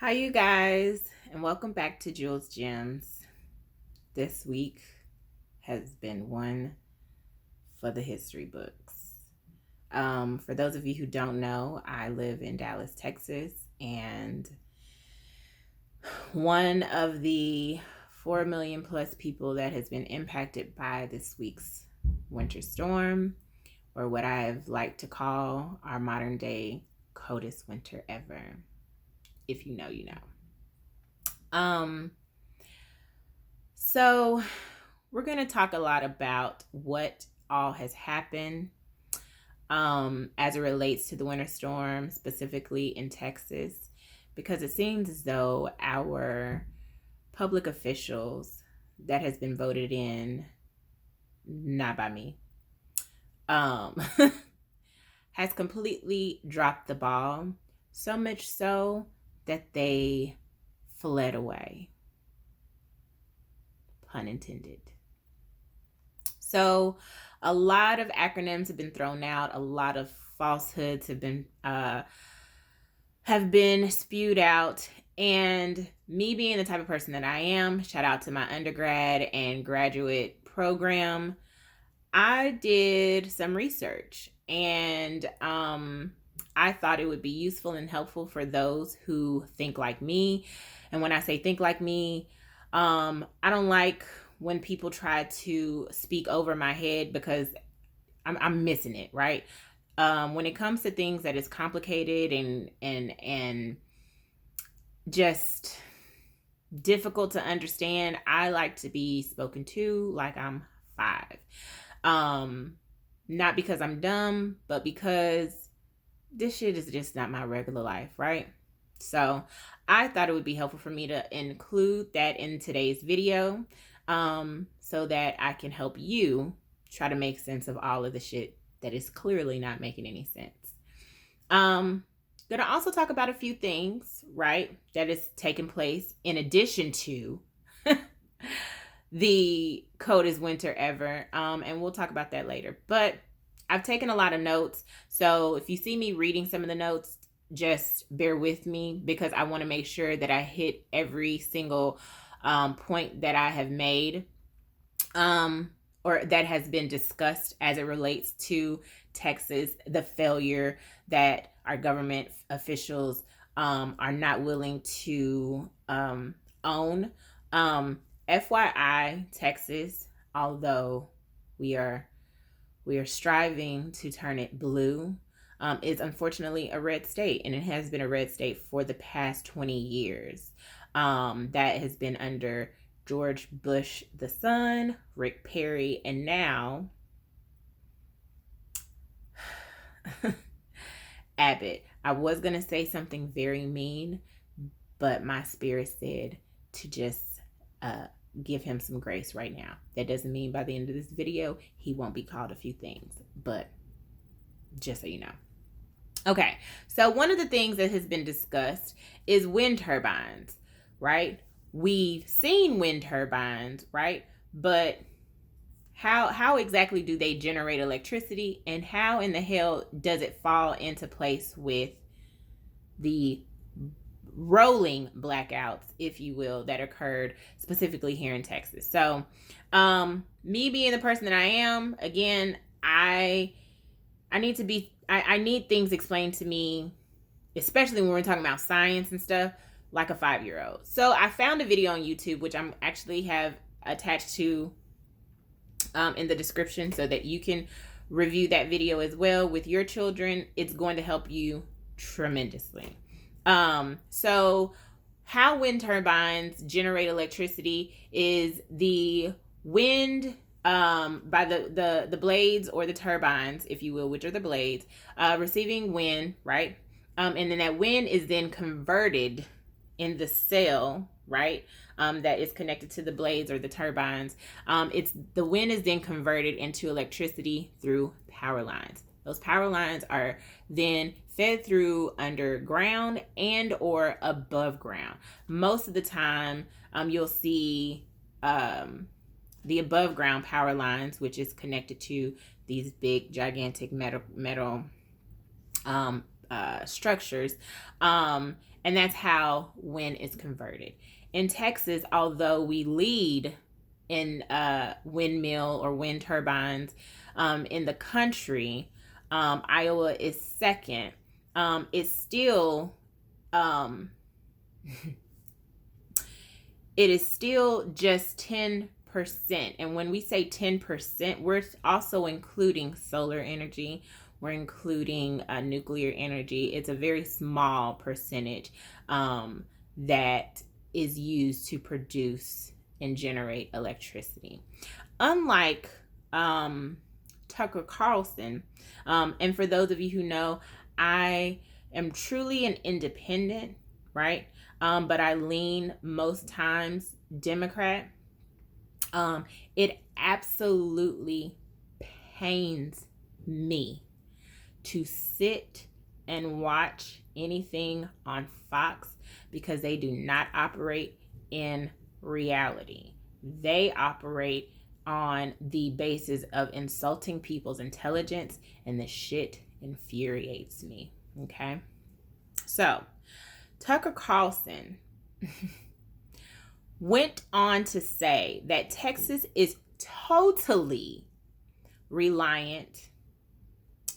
Hi, you guys, and welcome back to Jewells Gems. This week has been one for the history books. For those of you who don't know, I live in Dallas, Texas, and one of the 4 million plus people that has been impacted by this week's winter storm, or what I've liked to call our modern day coldest winter ever. If you know, you know. So we're going to talk a lot about what all has happened as it relates to the winter storm, specifically in Texas, because it seems as though our public officials that has been voted in, not by me, has completely dropped the ball, so much so that they fled away. Pun intended. So a lot of acronyms have been thrown out. A lot of falsehoods have been spewed out. And me being the type of person that I am, shout out to my undergrad and graduate program, I did some research, and I thought it would be useful and helpful for those who think like me. And when I say think like me, I don't like when people try to speak over my head because I'm missing it, right? When it comes to things that is complicated and just difficult to understand, I like to be spoken to like I'm 5. Not because I'm dumb, but because this shit is just not my regular life, right? So I thought it would be helpful for me to include that in today's video, so that I can help you try to make sense of all of the shit that is clearly not making any sense. Gonna also talk about a few things, right, that is taking place in addition to the coldest winter ever, and we'll talk about that later. But I've taken a lot of notes, so if you see me reading some of the notes, just bear with me because I want to make sure that I hit every single point that I have made, or that has been discussed as it relates to Texas, the failure that our government officials are not willing to own. FYI, Texas, although we are striving to turn it blue, is unfortunately a red state, and it has been a red state for the past 20 years. That has been under George Bush the son, Rick Perry, and now Abbott. I was going to say something very mean, but my spirit said to just give him some grace right now. That doesn't mean by the end of this video he won't be called a few things, but just so you know. Okay, so one of the things that has been discussed is wind turbines, right? We've seen wind turbines, right? But how exactly do they generate electricity, and how in the hell does it fall into place with the rolling blackouts, if you will, that occurred specifically here in Texas? So me being the person that I am, again, I need things explained to me, especially when we're talking about science and stuff, like a 5-year-old. So I found a video on YouTube, which I'm actually have attached to in the description so that you can review that video as well with your children. It's going to help you tremendously. So how wind turbines generate electricity is the wind by the blades, or the turbines, if you will, which are the blades, receiving wind, right? And then that wind is then converted in the cell, right? That is connected to the blades or the turbines. The wind is then converted into electricity through power lines. Those power lines are then fed through underground and or above ground. Most of the time, you'll see the above ground power lines, which is connected to these big gigantic metal structures. And that's how wind is converted. In Texas, although we lead in windmill or wind turbines in the country, Iowa is second. It's still it is still just 10%. And when we say 10%, we're also including solar energy. We're including nuclear energy. It's a very small percentage that is used to produce and generate electricity. Unlike Tucker Carlson, and for those of you who know, I am truly an independent, right? But I lean most times Democrat. It absolutely pains me to sit and watch anything on Fox because they do not operate in reality. They operate on the basis of insulting people's intelligence, and the shit infuriates me. Okay? So, Tucker Carlson went on to say that Texas is totally reliant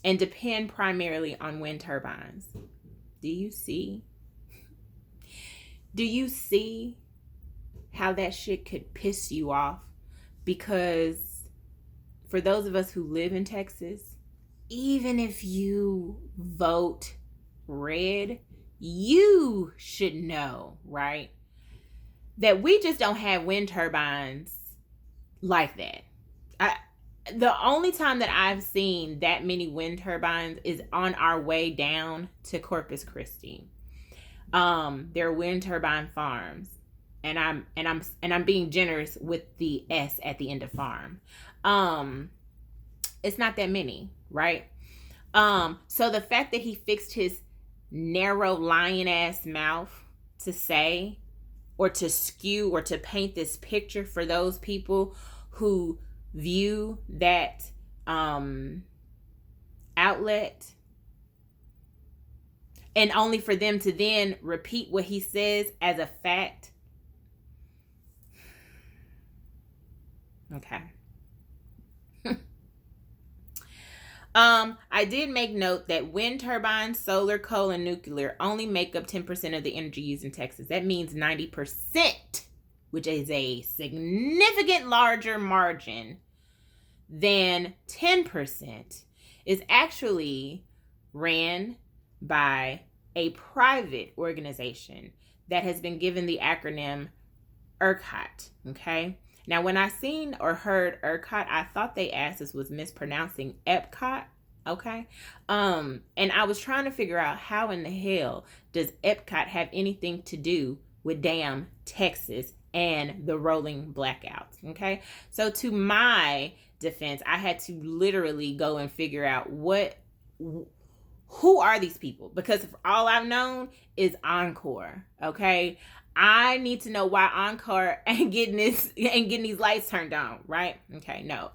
and depend primarily on wind turbines. Do you see? Do you see how that shit could piss you off? Because for those of us who live in Texas, even if you vote red, you should know, right? That we just don't have wind turbines like that. The only time that I've seen that many wind turbines is on our way down to Corpus Christi. There are wind turbine farms, and I'm being generous with the S at the end of farm. It's not that many, right? So the fact that he fixed his narrow lion ass mouth to say or to skew or to paint this picture for those people who view that outlet, and only for them to then repeat what he says as a fact. Okay. I did make note that wind turbines, solar, coal, and nuclear only make up 10% of the energy used in Texas. That means 90%, which is a significant larger margin than 10%, is actually ran by a private organization that has been given the acronym Ercot. Okay. Now, when I seen or heard Ercot, I thought they asked us was mispronouncing Epcot. Okay. And I was trying to figure out how in the hell does Epcot have anything to do with damn Texas and the rolling blackouts. Okay. So to my defense, I had to literally go and figure out who are these people? Because all I've known is Encore. Okay. I need to know why Encore ain't getting these lights turned on, right? Okay, no.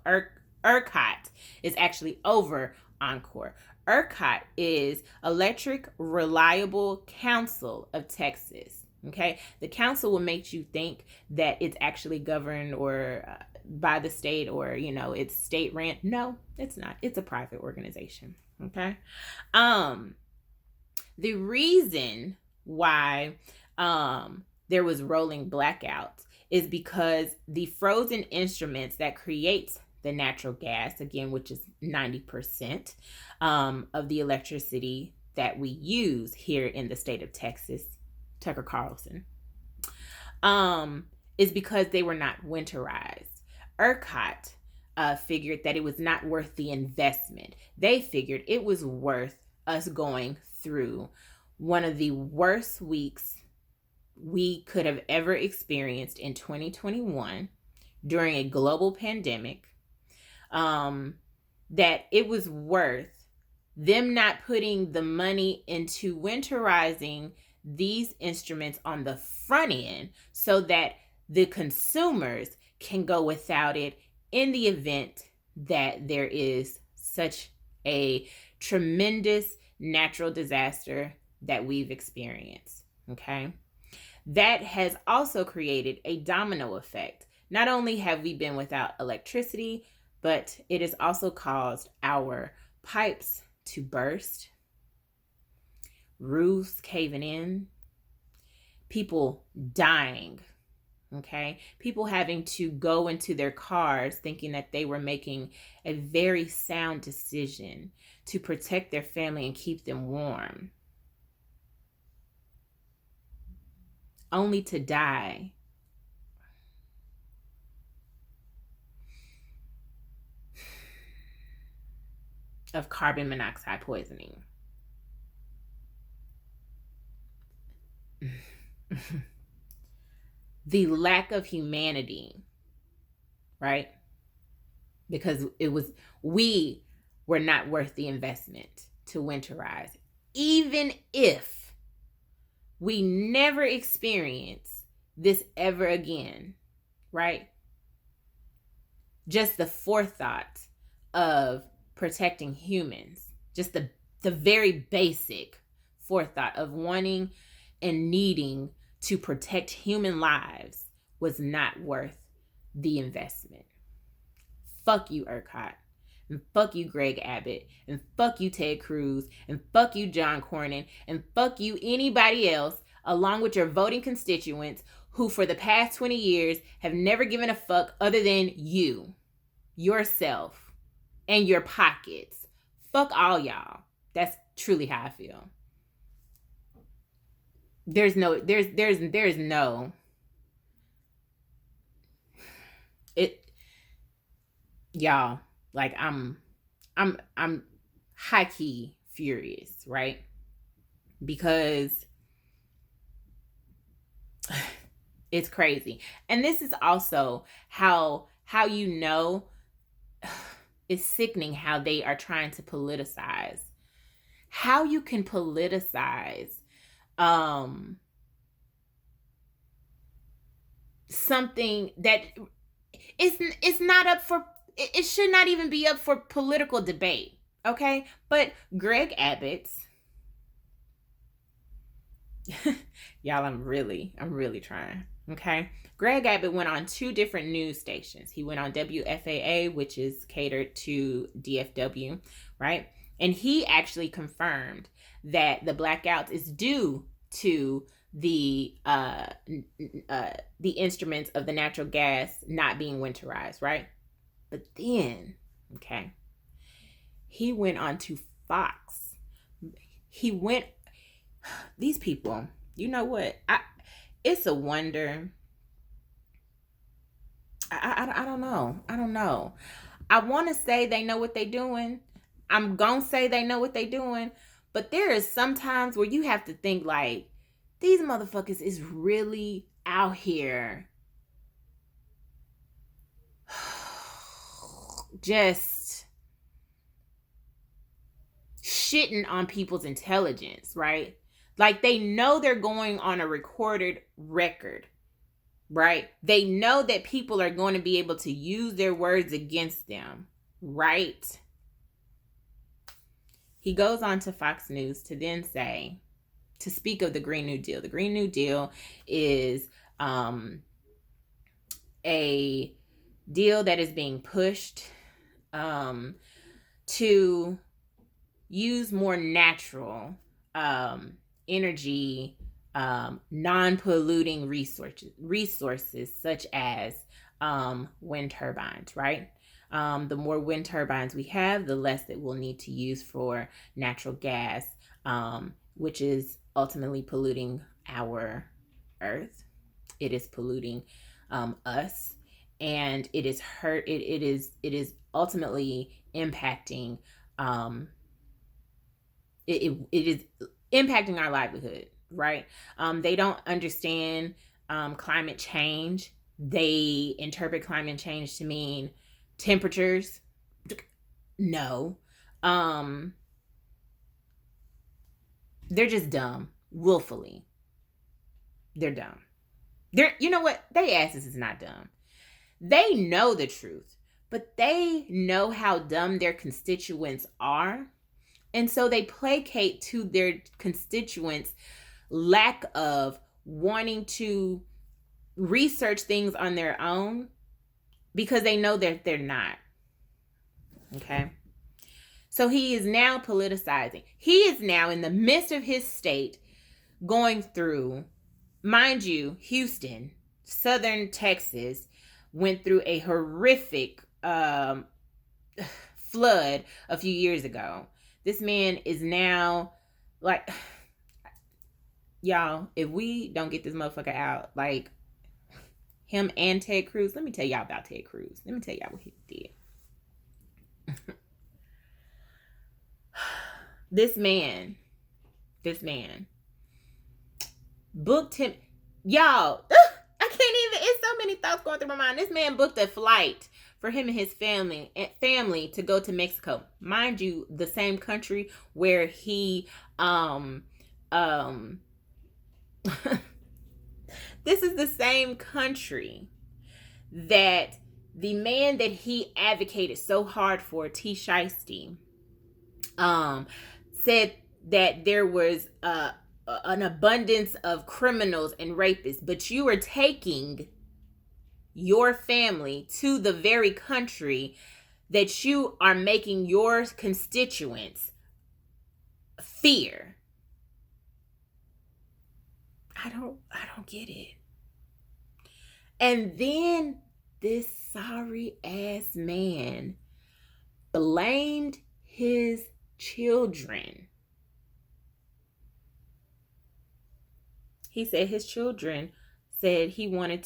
Ercot is actually over Encore. Ercot is Electric Reliable Council of Texas. Okay, the council will make you think that it's actually governed or by the state, or it's state ran. No, it's not. It's a private organization. Okay, the reason why there was rolling blackouts is because the frozen instruments that creates the natural gas, again, which is 90% of the electricity that we use here in the state of Texas, Tucker Carlson, is because they were not winterized. Ercot figured that it was not worth the investment. They figured it was worth us going through one of the worst weeks we could have ever experienced in 2021 during a global pandemic, that it was worth them not putting the money into winterizing these instruments on the front end so that the consumers can go without it in the event that there is such a tremendous natural disaster that we've experienced. Okay. That has also created a domino effect. Not only have we been without electricity, but it has also caused our pipes to burst, roofs caving in, people dying, okay? People having to go into their cars thinking that they were making a very sound decision to protect their family and keep them warm, only to die. Of carbon monoxide poisoning. The lack of humanity, right? Because we were not worth the investment to winterize. Even if we never experience this ever again, right? Just the forethought of protecting humans, just the very basic forethought of wanting and needing to protect human lives was not worth the investment. Fuck you, Ercot. And fuck you, Greg Abbott. And fuck you, Ted Cruz. And fuck you, John Cornyn. And fuck you, anybody else, along with your voting constituents who for the past 20 years have never given a fuck other than you, yourself, and your pockets. Fuck all y'all. That's truly how I feel. There's no it, y'all, like I'm high key furious, right? Because it's crazy. And this is also how you know it's sickening how they are trying to politicize. How you can politicize something that it's not up for, it should not even be up for political debate, okay? But Greg Abbott's y'all, I'm really trying, okay? Greg Abbott went on 2 different news stations. He went on WFAA, which is catered to DFW, right? And he actually confirmed that the blackout is due to the instruments of the natural gas not being winterized, right? But then, okay, he went on to Fox. These people, you know what? It's a wonder. I don't know. I want to say they know what they're doing. I'm going to say they know what they're doing. But there is sometimes where you have to think like, these motherfuckers is really out here just shitting on people's intelligence, right? Like they know they're going on a recorded record, right? They know that people are going to be able to use their words against them, right? He goes on to Fox News to then say, to speak of the Green New Deal. The Green New Deal is a deal that is being pushed to use more natural energy, non-polluting resources such as wind turbines, right? The more wind turbines we have, the less that we'll need to use for natural gas, which is ultimately polluting our earth. It is polluting us, and it is it is ultimately impacting it is impacting our livelihood, right? They don't understand climate change. They interpret climate change to mean temperatures. No. They're just dumb, willfully. They're dumb. You know what? They asses is not dumb. They know the truth, but they know how dumb their constituents are. And so they placate to their constituents' lack of wanting to research things on their own because they know that they're not. Okay. So he is now politicizing. He is now in the midst of his state going through, mind you, Houston, Southern Texas, went through a horrific flood a few years ago. This man is now like, y'all, if we don't get this motherfucker out, like him and Ted Cruz, let me tell y'all about Ted Cruz. Let me tell y'all what he did. This man booked him. Y'all, I can't even, it's so many thoughts going through my mind. This man booked a flight for him and his family to go to Mexico. Mind you, the same country where he this is the same country that the man that he advocated so hard for, T. Shiesty, said that there was an abundance of criminals and rapists, but you are taking your family to the very country that you are making your constituents fear. I don't get it. And then this sorry ass man blamed his children. He said his children said they wanted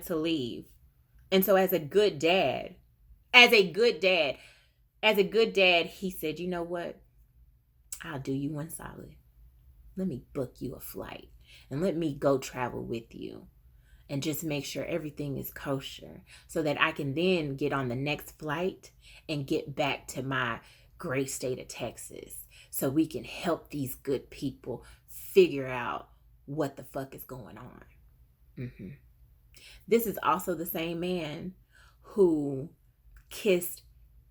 to leave. And so as a good dad, he said, you know what? I'll do you one solid. Let me book you a flight and let me go travel with you and just make sure everything is kosher so that I can then get on the next flight and get back to my great state of Texas so we can help these good people figure out what the fuck is going on. Mm-hmm. This is also the same man who kissed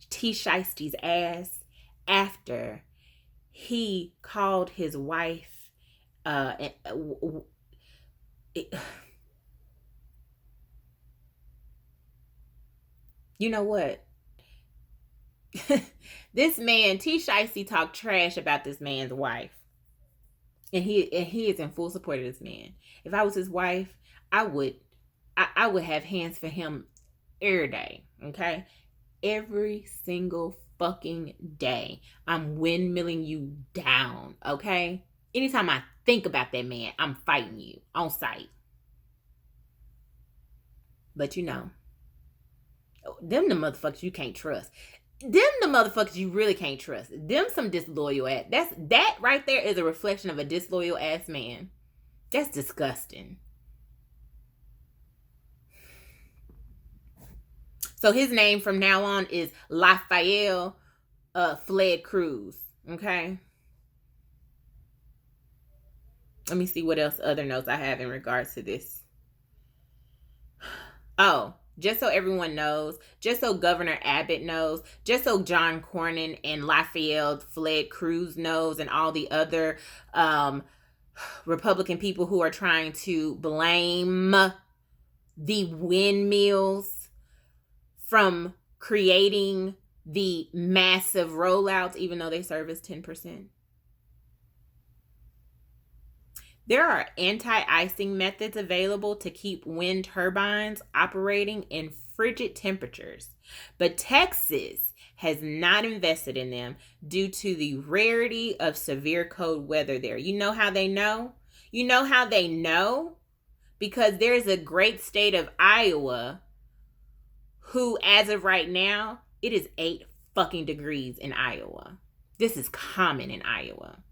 T. Shiesty's ass after he called his wife you know what? This man, T. Shiesty, talked trash about this man's wife. And he is in full support of this man. If I was his wife, I would have hands for him every day. Okay? Every single fucking day. I'm windmilling you down. Okay? Anytime I think about that man, I'm fighting you on sight. But you know, them the motherfuckers you can't trust. Them the motherfuckers you really can't trust. Them some disloyal ass. That right there is a reflection of a disloyal ass man. That's disgusting. So his name from now on is Raphael Fled Cruz. Okay. Let me see what else other notes I have in regards to this. Oh, just so everyone knows, just so Governor Abbott knows, just so John Cornyn and Raphael Fled Cruz knows, and all the other Republican people who are trying to blame the windmills from creating the massive rollouts, even though they service 10%. There are anti-icing methods available to keep wind turbines operating in frigid temperatures, but Texas has not invested in them due to the rarity of severe cold weather there. You know how they know? You know how they know? Because there's a great state of Iowa who, as of right now, it is 8 fucking degrees in Iowa. This is common in Iowa.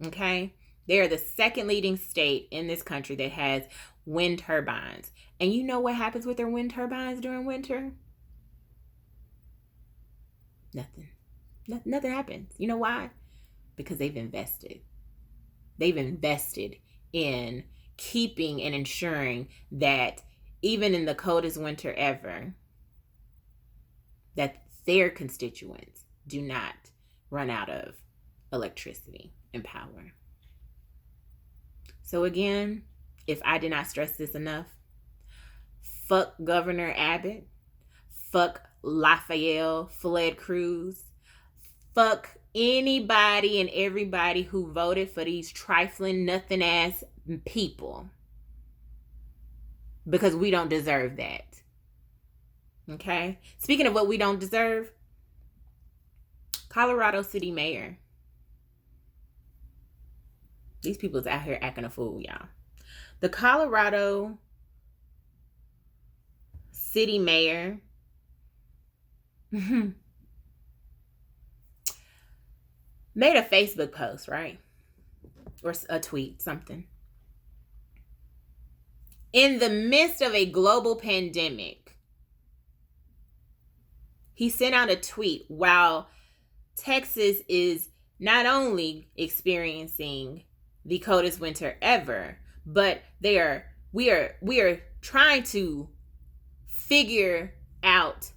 Okay? They are the second leading state in this country that has wind turbines. And you know what happens with their wind turbines during winter? Nothing. Nothing happens. You know why? Because they've invested. They've invested in keeping and ensuring that even in the coldest winter ever, that their constituents do not run out of electricity and power. So again, if I did not stress this enough, fuck Governor Abbott, fuck Lafayette Fled Cruz, fuck anybody and everybody who voted for these trifling, nothing ass people, because we don't deserve that. Okay? Speaking of what we don't deserve, Colorado City Mayor. These people's out here acting a fool, y'all. The Colorado City Mayor made a Facebook post, right? Or a tweet, something. In the midst of a global pandemic, he sent out a tweet while Texas is not only experiencing the coldest winter ever, but we are trying to figure out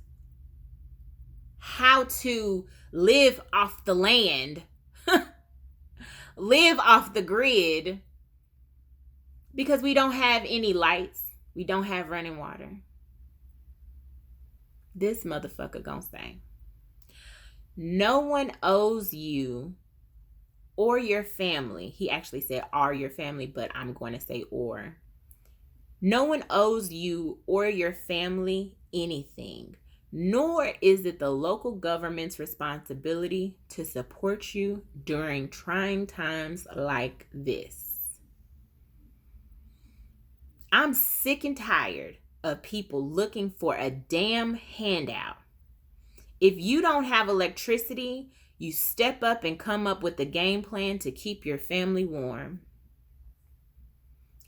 how to live off the land, live off the grid, because we don't have any lights, we don't have running water. This motherfucker gonna say, no one owes you or your family. He actually said are your family, but I'm going to say or. No one owes you or your family anything, nor is it the local government's responsibility to support you during trying times like this. I'm sick and tired of people looking for a damn handout. If you don't have electricity, you step up and come up with a game plan to keep your family warm.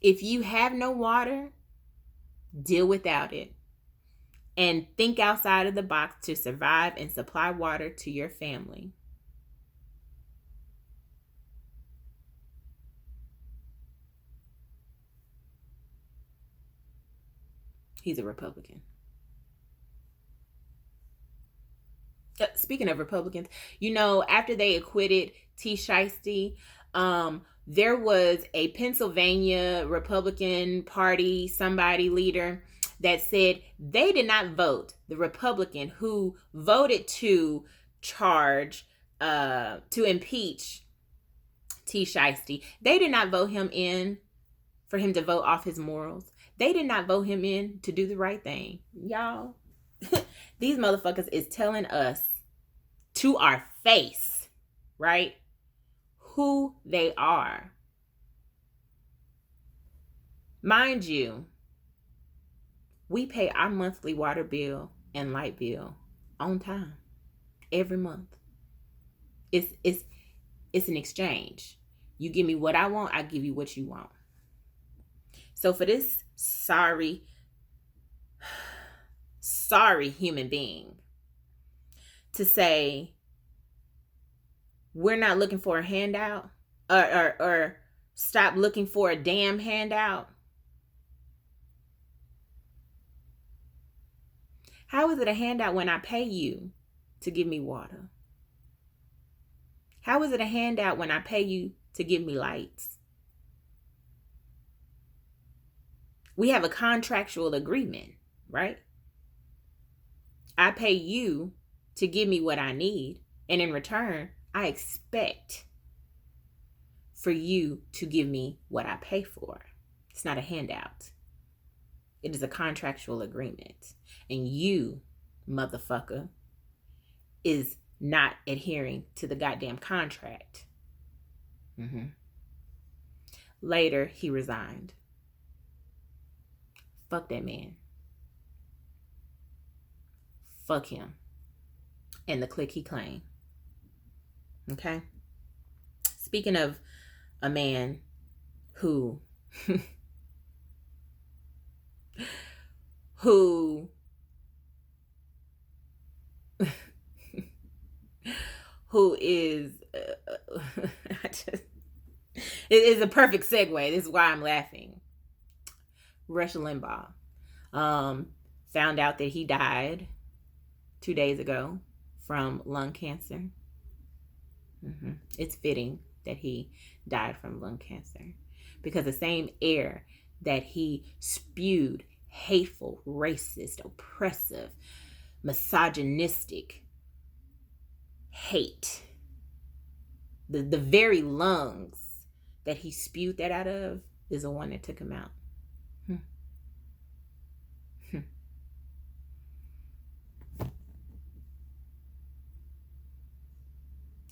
If you have no water, deal without it. And think outside of the box to survive and supply water to your family. He's a Republican. Speaking of Republicans, after they acquitted T. Shiesty, there was a Pennsylvania Republican Party leader that said they did not vote the Republican who voted to impeach T. Shiesty. They did not vote him in for him to vote off his morals. They did not vote him in to do the right thing. Y'all, these motherfuckers is telling us to our face, right, who they are. Mind you, we pay our monthly water bill and light bill on time every month. It's an exchange. You give me what I want, I give you what you want. So for this sorry human being to say we're not looking for a handout or stop looking for a damn handout. How is it a handout when I pay you to give me water? How is it a handout when I pay you to give me lights? We have a contractual agreement, right? I pay you to give me what I need, and in return, I expect for you to give me what I pay for. It's not a handout. It is a contractual agreement. And you, motherfucker, is not adhering to the goddamn contract. Later, he resigned. Fuck that man. Fuck him. And the clique he claimed. Okay? Speaking of a man who is it is a perfect segue. This is why I'm laughing. Rush Limbaugh found out that he died 2 days ago from lung cancer. It's fitting that he died from lung cancer, because the same air that he spewed hateful, racist, oppressive, misogynistic hate, the very lungs that he spewed that out of is the one that took him out.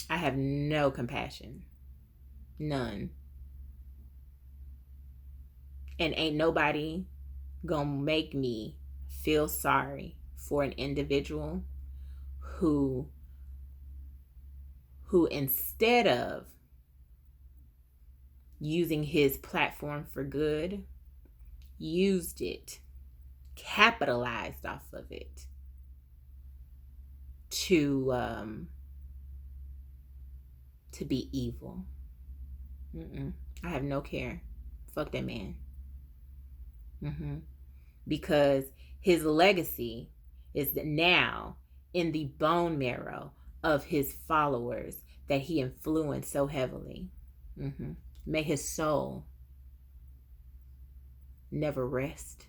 I have no compassion. None. And ain't nobody gonna make me feel sorry for an individual who instead of using his platform for good, used it, capitalized off of it to be evil. I have no care. Fuck that man. Because his legacy is now in the bone marrow of his followers that he influenced so heavily. May his soul never rest.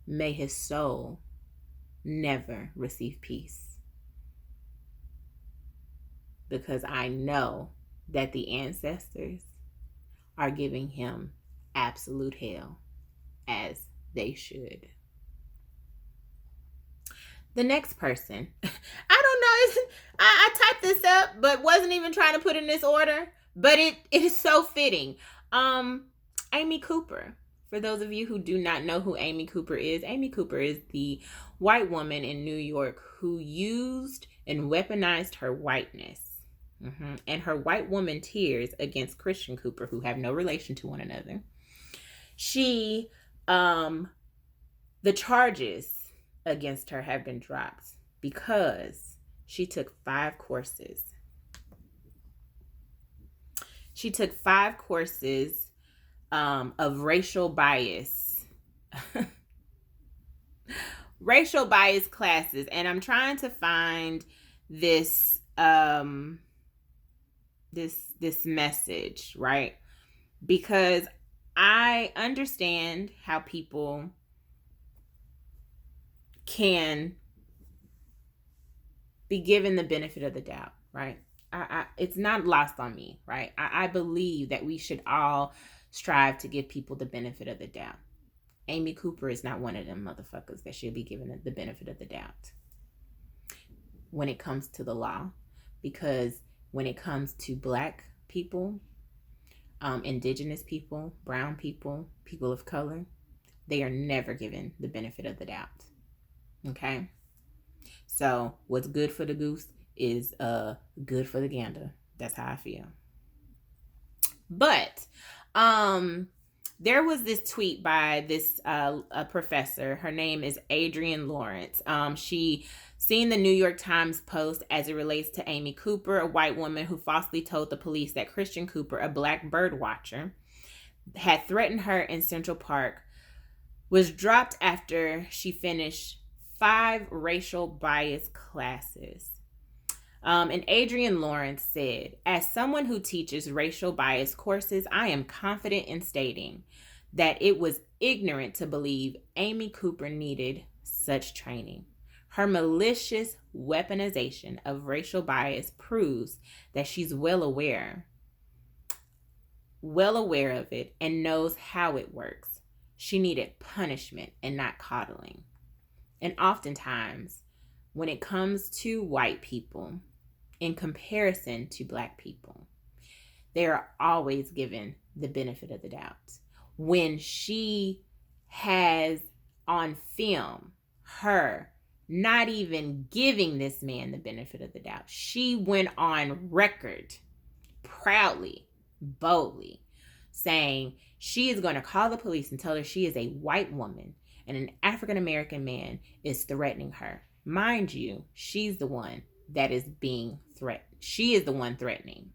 May his soul never receive peace. Because I know that the ancestors are giving him absolute hell, as they should. The next person, I don't know, I typed this up, but wasn't even trying to put in this order, but it is so fitting. Amy Cooper. For those of you who do not know who Amy Cooper is the white woman in New York who used and weaponized her whiteness and her white woman tears against Christian Cooper, who have no relation to one another. She, the charges against her have been dropped because she took 5 courses. She took 5 courses of racial bias. Racial bias classes. And I'm trying to find this this message, right? Because I understand how people can be given the benefit of the doubt, right? It's not lost on me, right? I believe that we should all strive to give people the benefit of the doubt. Amy Cooper is not one of them motherfuckers that should be given the benefit of the doubt when it comes to the law. Because when it comes to Black people, indigenous people, brown people, people of color, they are never given the benefit of the doubt. Okay? So what's good for the goose is good for the gander. That's how I feel. But there was this tweet by this a professor. Her name is Adrienne Lawrence. She seen the New York Times post as it relates to Amy Cooper, a white woman who falsely told the police that Christian Cooper, a Black bird watcher, had threatened her in Central Park, was dropped after she finished 5 racial bias classes. And Adrienne Lawrence said, as someone who teaches racial bias courses, I am confident in stating that it was ignorant to believe Amy Cooper needed such training. Her malicious weaponization of racial bias proves that she's well aware of it and knows how it works. She needed punishment and not coddling. And oftentimes, when it comes to white people, in comparison to Black people, they are always given the benefit of the doubt. When she has on film her not even giving this man the benefit of the doubt, she went on record proudly, boldly, saying she is going to call the police and tell her she is a white woman and an African American man is threatening her. Mind you, she's the one that is being threatened. She is the one threatening.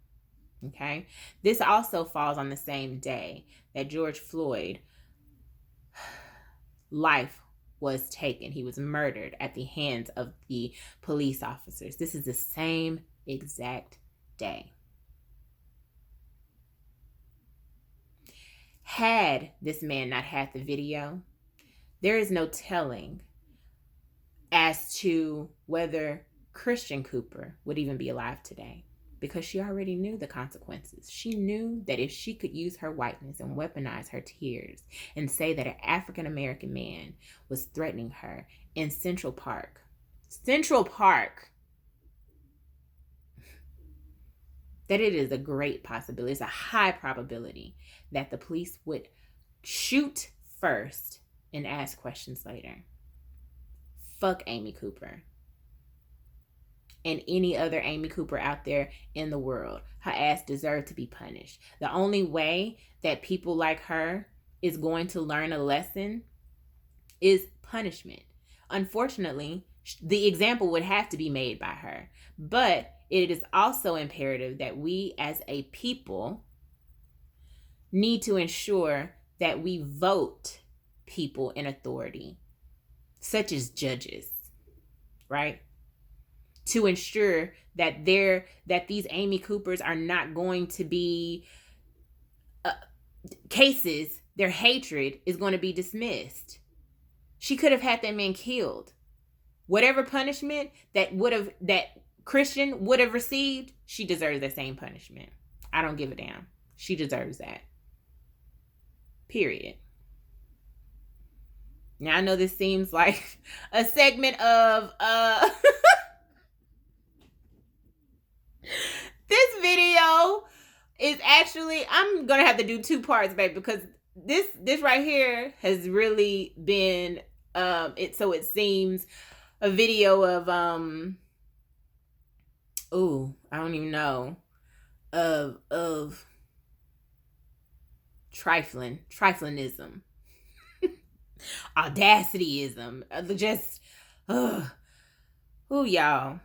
Okay? This also falls on the same day that George Floyd life was taken. He was murdered at the hands of the police officers. This is the same exact day. Had this man not had the video, there is no telling as to whether Christian Cooper would even be alive today, because she already knew the consequences. She knew that if she could use her whiteness and weaponize her tears and say that an African-American man was threatening her in Central Park, that it is a great possibility, it's a high probability that the police would shoot first and ask questions later. Fuck Amy Cooper and any other Amy Cooper out there in the world. Her ass deserved to be punished. The only way that people like her is going to learn a lesson is punishment. Unfortunately, the example would have to be made by her. But it is also imperative that we as a people need to ensure that we vote people in authority, such as judges, right? To ensure that these Amy Coopers are not going to be cases, their hatred is going to be dismissed. She could have had that man killed. Whatever punishment that Christian would have received, she deserves that same punishment. I don't give a damn. She deserves that. Period. Now, I know this seems like a segment of this video is actually, I'm gonna have to do 2 parts, babe, because this right here has really been it seems a video of I don't even know, of triflingism, audacityism, just y'all.